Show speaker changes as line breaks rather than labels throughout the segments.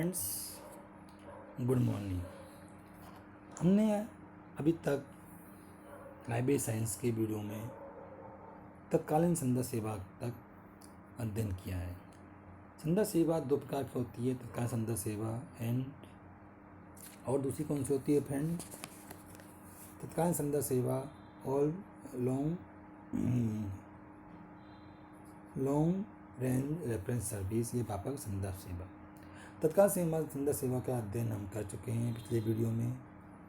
Friends, good morning. हमने अभी तक लाइब्रेरी साइंस के वीडियो में तत्कालीन संध्या सेवा तक अध्ययन किया है। संध्या सेवा दो प्रकार की होती है, तत्कालीन संध्या सेवा एंड और दूसरी कौन सी होती है फ्रेंड? तत्कालीन संध्या सेवा और लॉन्ग रेंज रेफरेंस सर्विस, ये व्यापक संध्या सेवा। तत्काल संध्या सेवा का अध्ययन हम कर चुके हैं पिछले वीडियो में।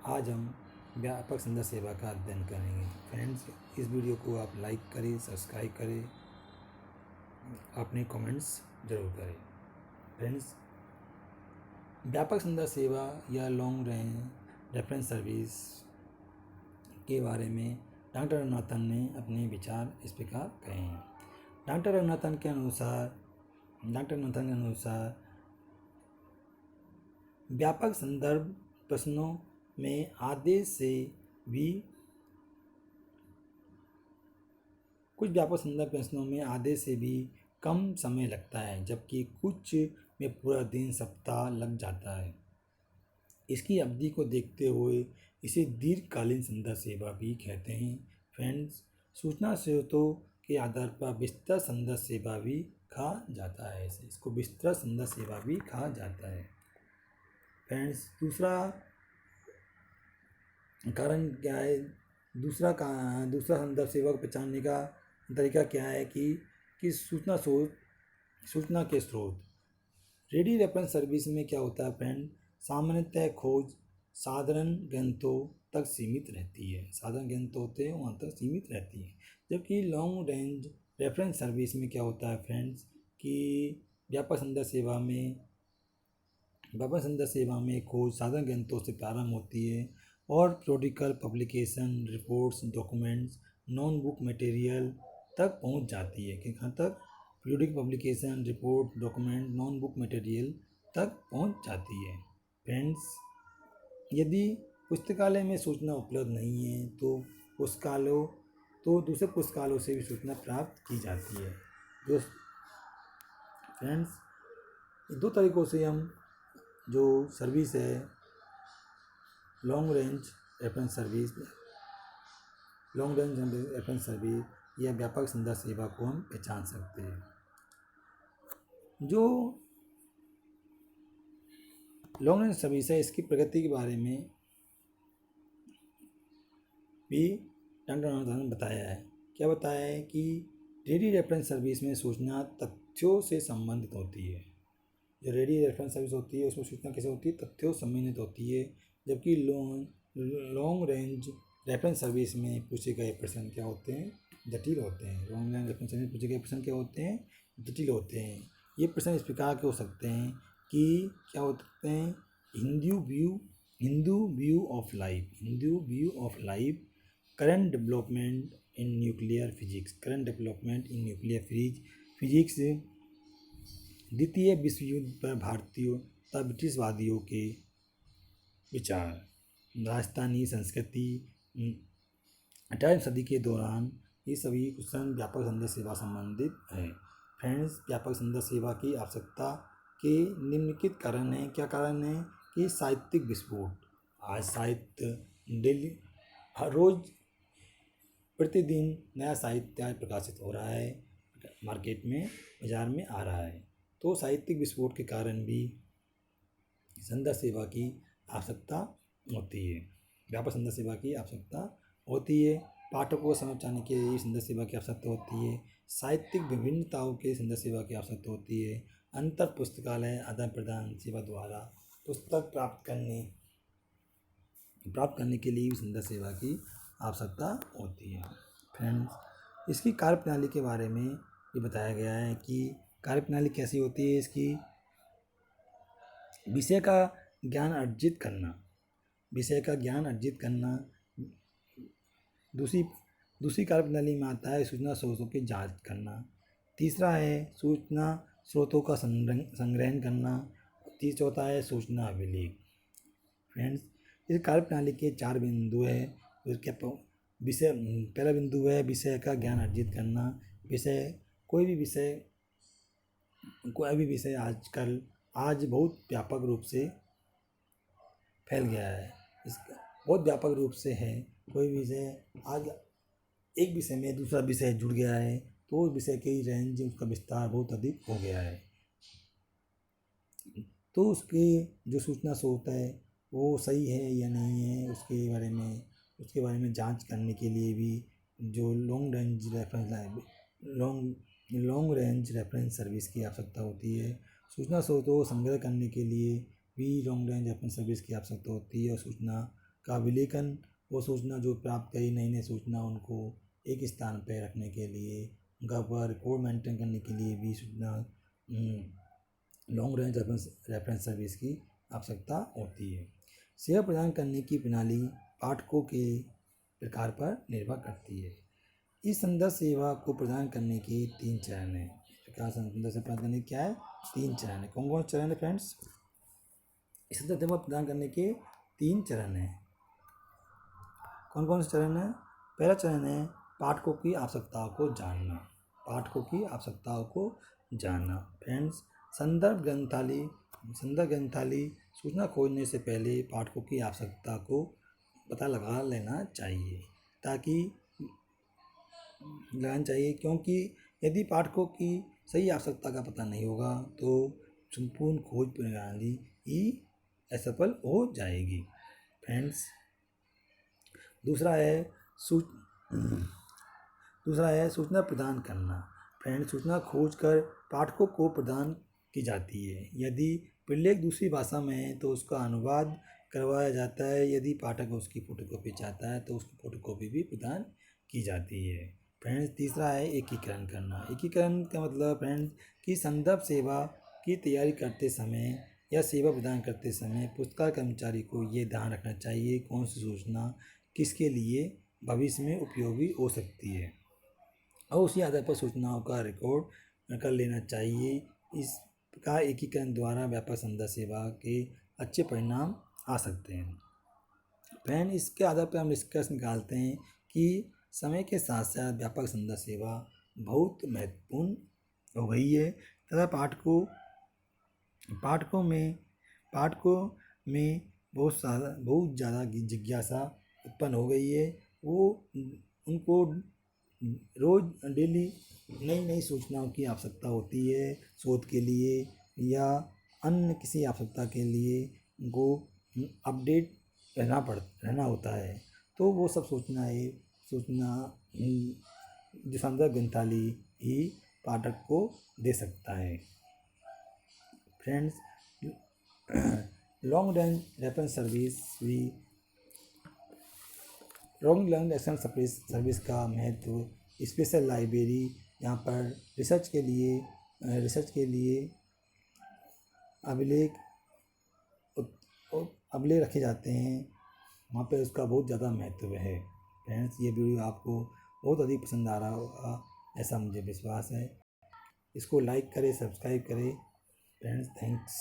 आज हम व्यापक संध्या सेवा का अध्ययन करेंगे। फ्रेंड्स, इस वीडियो को आप लाइक करें, सब्सक्राइब करें, अपने कमेंट्स जरूर करें। फ्रेंड्स, व्यापक संध्या सेवा या लॉन्ग रेंज रेफरेंस सर्विस के बारे में डॉक्टर रंगनाथन ने अपने विचार इस प्रकार कहे हैं। डॉक्टर रंगनाथन के अनुसार व्यापक संदर्भ प्रश्नों में आदेश से भी कम समय लगता है, जबकि कुछ में पूरा दिन सप्ताह लग जाता है। इसकी अवधि को देखते हुए इसे दीर्घकालीन संध्या सेवा भी कहते हैं। फ्रेंड्स, सूचना स्रोतों के आधार पर विस्तृत संध्या सेवा भी कहा जाता है। इसको विस्तृत संध्या सेवा भी कहा जाता है। फ्रेंड्स, दूसरा कारण क्या है? दूसरा संदर्भ सेवा को पहचानने का तरीका क्या है कि सूचना के स्रोत। रेडी रेफरेंस सर्विस में क्या होता है फ्रेंड? सामान्यतः खोज साधारण ग्रंथों तक सीमित रहती है। वहाँ तक सीमित रहती है। जबकि लॉन्ग रेंज रेफरेंस सर्विस में क्या होता है फ्रेंड्स कि व्यापक संध्या सेवा में खोज साधारण ग्रंथों से प्रारंभ होती है और periodical publication, reports, documents, non book material तक पहुंच जाती है। कहाँ तक? Periodic publication, report, document, non book material तक पहुंच जाती है। फ्रेंड्स, यदि पुस्तकालय में सूचना उपलब्ध नहीं है तो दूसरे पुस्तकालयों से भी सूचना प्राप्त की जाती है। फ्रेंड्स, दो तरीक़ों से हम जो सर्विस है लॉन्ग रेंज रेफरेंस सर्विस या व्यापक संध्या सेवा को हम पहचान सकते हैं। जो लॉन्ग रेंज सर्विस है, इसकी प्रगति के बारे में भी डॉक्टर रंगनाथन ने बताया है। क्या बताया है कि रेडी रेफरेंस सर्विस में सूचना तथ्यों से संबंधित होती है। जो रेडी रेफरेंस सर्विस होती है उसमें सूचना कैसे होती है? तथ्यों से संबंधित होती है। जबकि लॉन्ग रेंज रेफरेंस सर्विस में पूछे गए प्रश्न क्या होते हैं? जटिल होते हैं। लॉन्ग रेंज रेफरेंस सर्विस में पूछे गए प्रश्न क्या होते हैं? जटिल होते हैं। ये प्रश्न इस प्रकार के हो सकते हैं कि क्या होते हैं? Hindu view of life, current development in nuclear physics, द्वितीय विश्व युद्ध पर भारतीयों तथा ब्रिटिशवादियों के विचार, राजस्थानी संस्कृति 18वीं सदी के दौरान, ये सभी क्वेश्चन व्यापक संध्या सेवा संबंधित है। फ्रेंड्स, व्यापक संध्या सेवा की आवश्यकता के निम्नलिखित कारण हैं। क्या कारण है? कि साहित्यिक विस्फोट। आज साहित्य डेली हर रोज प्रतिदिन नया साहित्य प्रकाशित हो रहा है, मार्केट में, बाजार में आ रहा है। तो साहित्यिक विस्फोट के कारण भी संध्या सेवा की आवश्यकता होती है। व्यापक संध्या सेवा की आवश्यकता होती है। पाठकों को समझ आने के लिए संध्या सेवा की आवश्यकता होती है। साहित्यिक विभिन्नताओं के संध्या सेवा की आवश्यकता होती है। अंतर पुस्तकालय आदान प्रदान सेवा द्वारा पुस्तक प्राप्त करने के लिए भी संध्या सेवा की आवश्यकता होती है। फ्रेंड्स, इसकी कार्यप्रणाली के बारे में ये बताया गया है कि कार्यप्रणाली कैसी होती है। इसकी विषय का ज्ञान अर्जित करना। दूसरी कार्यप्रणाली में आता है सूचना स्रोतों की जांच करना। तीसरा है सूचना स्रोतों का संग्रहण करना। चौथा है सूचना अभिलेख। फ्रेंड्स, इस कार्यप्रणाली के 4 बिंदु है। पहला बिंदु है विषय का ज्ञान अर्जित करना। कोई भी विषय आजकल आज बहुत व्यापक रूप से फैल गया है। इसका बहुत व्यापक रूप से है। कोई विषय आज एक विषय में दूसरा विषय जुड़ गया है तो उस विषय की रेंज, उसका विस्तार बहुत अधिक हो गया है। तो उसके जो सूचना स्रोत है वो सही है या नहीं है, उसके बारे में जांच करने के लिए भी जो लॉन्ग रेंज रेफरेंस सर्विस की आवश्यकता होती है। सूचना स्रोतों को संग्रह करने के लिए भी लॉन्ग रेंज रेफरेंस सर्विस की आवश्यकता होती है। और सूचना का विलेखन, वो सूचना जो प्राप्त करी नई नई सूचना, उनको एक स्थान पर रखने के लिए, उनका पर रिकॉर्ड मेंटेन करने के लिए भी सूचना लॉन्ग रेंज रेफरेंस सर्विस की आवश्यकता होती है। सेवा प्रदान करने की प्रणाली पाठकों के प्रकार पर निर्भर करती है। इस संदर्भ सेवा को प्रदान करने के 3 चरण हैं। प्रकार संदर्भ से प्रदान करने के क्या है? 3 चरण है। कौन कौन से चरण है फ्रेंड्स? इस संदर्भ सेवा प्रदान करने के 3 चरण हैं। कौन कौन से चरण है? पहला चरण है पाठकों की आवश्यकताओं को जानना। पाठकों की आवश्यकताओं को जानना। फ्रेंड्स, संदर्भ ग्रंथाली सूचना खोजने से पहले पाठकों की आवश्यकता को पता लगा लेना चाहिए क्योंकि यदि पाठकों की सही आवश्यकता का पता नहीं होगा तो संपूर्ण खोज प्रणाली ही असफल हो जाएगी। फ्रेंड्स, दूसरा है सूचना प्रदान करना। फ्रेंड्स, सूचना खोजकर पाठकों को प्रदान की जाती है। यदि प्रलेख दूसरी भाषा में है तो उसका अनुवाद करवाया जाता है। यदि पाठक उसकी फोटोकॉपी चाहता है तो उसकी फोटोकॉपी भी प्रदान की जाती है। फ्रेंड्स, तीसरा है एकीकरण करना। एकीकरण का मतलब फ्रेंड्स कि संदर्भ सेवा की तैयारी करते समय या सेवा प्रदान करते समय पुस्तकालय कर्मचारी को ये ध्यान रखना चाहिए कौन सी सूचना किसके लिए भविष्य में उपयोगी हो सकती है और उसी आधार पर सूचनाओं का रिकॉर्ड कर लेना चाहिए। इस प्रकार एकीकरण द्वारा व्यापक संदर्भ सेवा के अच्छे परिणाम आ सकते हैं। फ्रेंड, इसके आधार पर हम निष्कर्ष निकालते हैं कि समय के साथ साथ व्यापक संदर्भ सेवा बहुत महत्वपूर्ण हो गई है तथा पाठकों में बहुत ज़्यादा जिज्ञासा उत्पन्न हो गई है। वो उनको रोज़ डेली नई नई सूचनाओं की आवश्यकता होती है। शोध के लिए या अन्य किसी आवश्यकता के लिए उनको अपडेट रहना होता है। तो वो सब सूचना जो संदर्भ ग्रंथाली ही पाठक को दे सकता है। Friends, long range reference service का महत्व स्पेशल लाइब्रेरी, यहाँ पर रिसर्च के लिए अभिलेख रखे जाते हैं, वहाँ पे उसका बहुत ज़्यादा महत्व है। फ्रेंड्स, ये वीडियो आपको बहुत अधिक पसंद आ रहा होगा ऐसा मुझे विश्वास है। इसको लाइक करें, सब्सक्राइब करें। Friends, thanks.